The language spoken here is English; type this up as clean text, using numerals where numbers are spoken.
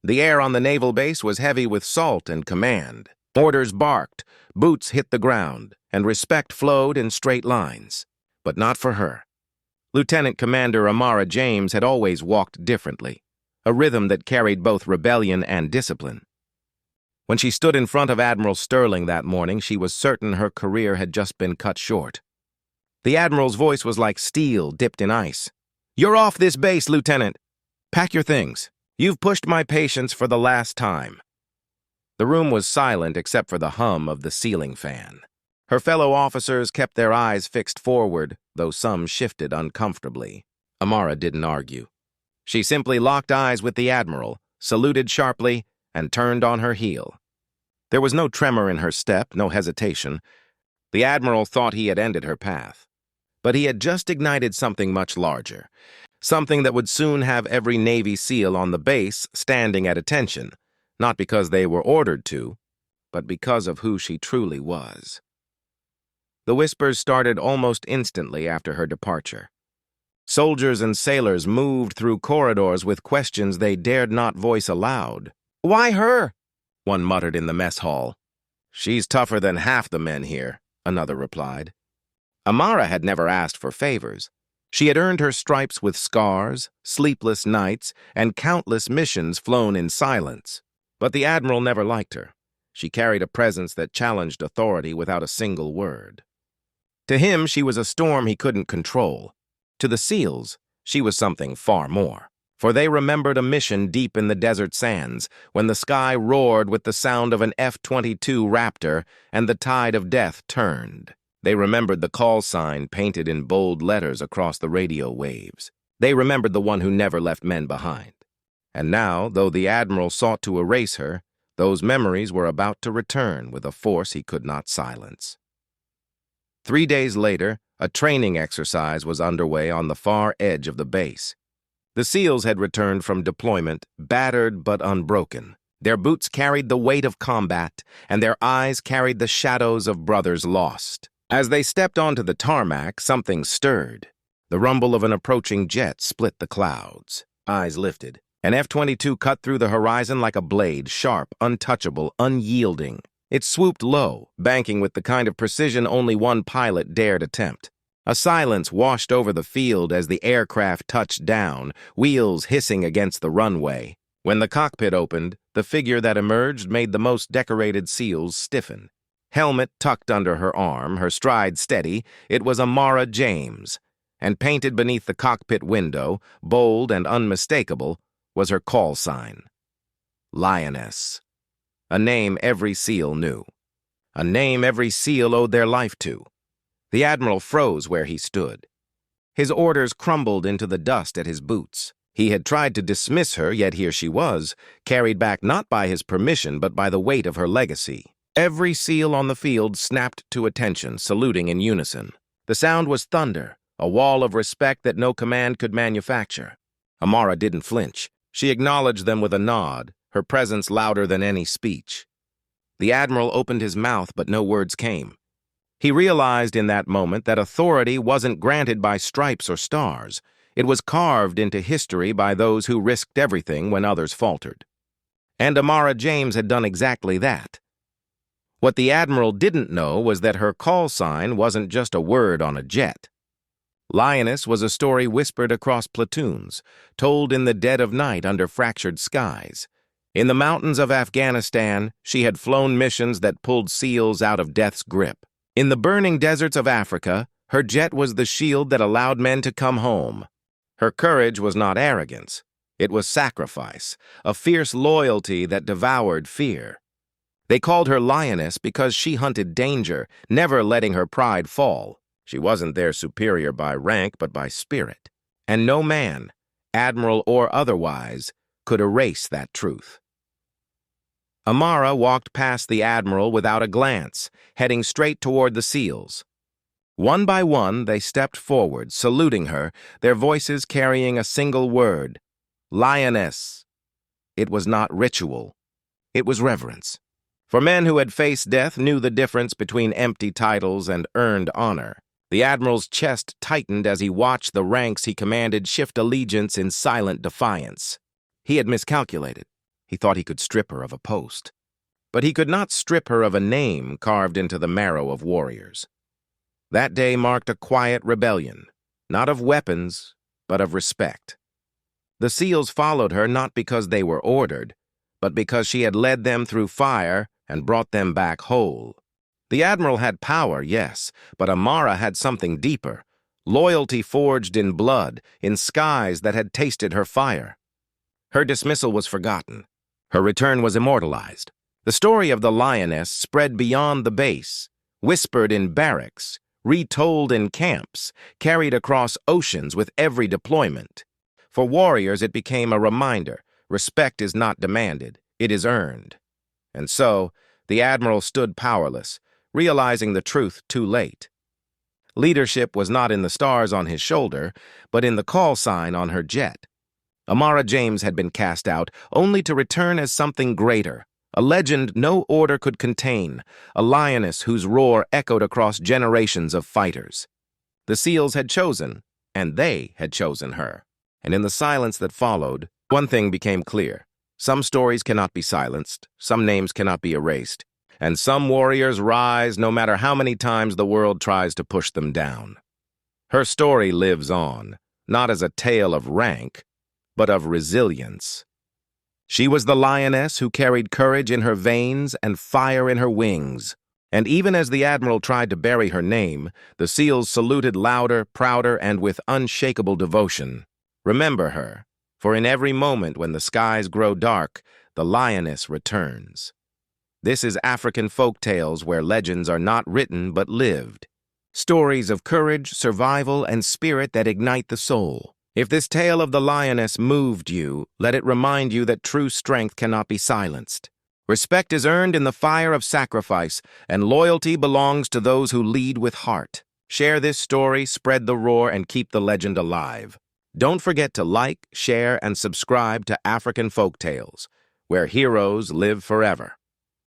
The air on the naval base was heavy with salt and command. Orders barked, boots hit the ground, and respect flowed in straight lines. But not for her. Lieutenant Commander Amara James had always walked differently, a rhythm that carried both rebellion and discipline. When she stood in front of Admiral Sterling that morning, she was certain her career had just been cut short. The Admiral's voice was like steel dipped in ice. "You're off this base, Lieutenant. Pack your things. You've pushed my patience for the last time." The room was silent except for the hum of the ceiling fan. Her fellow officers kept their eyes fixed forward, though some shifted uncomfortably. Amara didn't argue. She simply locked eyes with the Admiral, saluted sharply, and turned on her heel. There was no tremor in her step, no hesitation. The Admiral thought he had ended her path. But he had just ignited something much larger, something that would soon have every Navy SEAL on the base standing at attention, not because they were ordered to, but because of who she truly was. The whispers started almost instantly after her departure. Soldiers and sailors moved through corridors with questions they dared not voice aloud. "Why her?" one muttered in the mess hall. "She's tougher than half the men here," another replied. Amara had never asked for favors. She had earned her stripes with scars, sleepless nights, and countless missions flown in silence. But the Admiral never liked her. She carried a presence that challenged authority without a single word. To him, she was a storm he couldn't control. To the SEALs, she was something far more. For they remembered a mission deep in the desert sands, when the sky roared with the sound of an F-22 Raptor and the tide of death turned. They remembered the call sign painted in bold letters across the radio waves. They remembered the one who never left men behind. And now, though the Admiral sought to erase her, those memories were about to return with a force he could not silence. 3 days later, a training exercise was underway on the far edge of the base. The SEALs had returned from deployment, battered but unbroken. Their boots carried the weight of combat, and their eyes carried the shadows of brothers lost. As they stepped onto the tarmac, something stirred. The rumble of an approaching jet split the clouds. Eyes lifted. An F-22 cut through the horizon like a blade, sharp, untouchable, unyielding. It swooped low, banking with the kind of precision only one pilot dared attempt. A silence washed over the field as the aircraft touched down, wheels hissing against the runway. When the cockpit opened, the figure that emerged made the most decorated SEALs stiffen. Helmet tucked under her arm, her stride steady, it was Amara James. And painted beneath the cockpit window, bold and unmistakable, was her call sign. Lioness. A name every SEAL knew. A name every SEAL owed their life to. The Admiral froze where he stood. His orders crumbled into the dust at his boots. He had tried to dismiss her, yet here she was, carried back not by his permission but by the weight of her legacy. Every SEAL on the field snapped to attention, saluting in unison. The sound was thunder, a wall of respect that no command could manufacture. Amara didn't flinch. She acknowledged them with a nod, her presence louder than any speech. The Admiral opened his mouth, but no words came. He realized in that moment that authority wasn't granted by stripes or stars. It was carved into history by those who risked everything when others faltered. And Amara James had done exactly that. What the Admiral didn't know was that her call sign wasn't just a word on a jet. Lioness was a story whispered across platoons, told in the dead of night under fractured skies. In the mountains of Afghanistan, she had flown missions that pulled SEALs out of death's grip. In the burning deserts of Africa, her jet was the shield that allowed men to come home. Her courage was not arrogance. It was sacrifice, a fierce loyalty that devoured fear. They called her Lioness because she hunted danger, never letting her pride fall. She wasn't their superior by rank, but by spirit. And no man, Admiral or otherwise, could erase that truth. Amara walked past the Admiral without a glance, heading straight toward the SEALs. One by one, they stepped forward, saluting her, their voices carrying a single word, Lioness. It was not ritual. It was reverence. For men who had faced death knew the difference between empty titles and earned honor. The Admiral's chest tightened as he watched the ranks he commanded shift allegiance in silent defiance. He had miscalculated. He thought he could strip her of a post. But he could not strip her of a name carved into the marrow of warriors. That day marked a quiet rebellion, not of weapons, but of respect. The SEALs followed her not because they were ordered, but because she had led them through fire and brought them back whole. The Admiral had power, yes, but Amara had something deeper, loyalty forged in blood, in skies that had tasted her fire. Her dismissal was forgotten. Her return was immortalized. The story of the Lioness spread beyond the base, whispered in barracks, retold in camps, carried across oceans with every deployment. For warriors, it became a reminder: respect is not demanded, it is earned. And so, the Admiral stood powerless, realizing the truth too late. Leadership was not in the stars on his shoulder, but in the call sign on her jet. Amara James had been cast out, only to return as something greater, a legend no order could contain, a lioness whose roar echoed across generations of fighters. The SEALs had chosen, and they had chosen her. And in the silence that followed, one thing became clear. Some stories cannot be silenced, some names cannot be erased, and some warriors rise no matter how many times the world tries to push them down. Her story lives on, not as a tale of rank, but of resilience. She was the lioness who carried courage in her veins and fire in her wings. And even as the Admiral tried to bury her name, the SEALs saluted louder, prouder, and with unshakable devotion. Remember her, for in every moment when the skies grow dark, the lioness returns. This is African FolkTales, where legends are not written but lived. Stories of courage, survival, and spirit that ignite the soul. If this tale of the lioness moved you, let it remind you that true strength cannot be silenced. Respect is earned in the fire of sacrifice, and loyalty belongs to those who lead with heart. Share this story, spread the roar, and keep the legend alive. Don't forget to like, share, and subscribe to African FolkTales, where heroes live forever.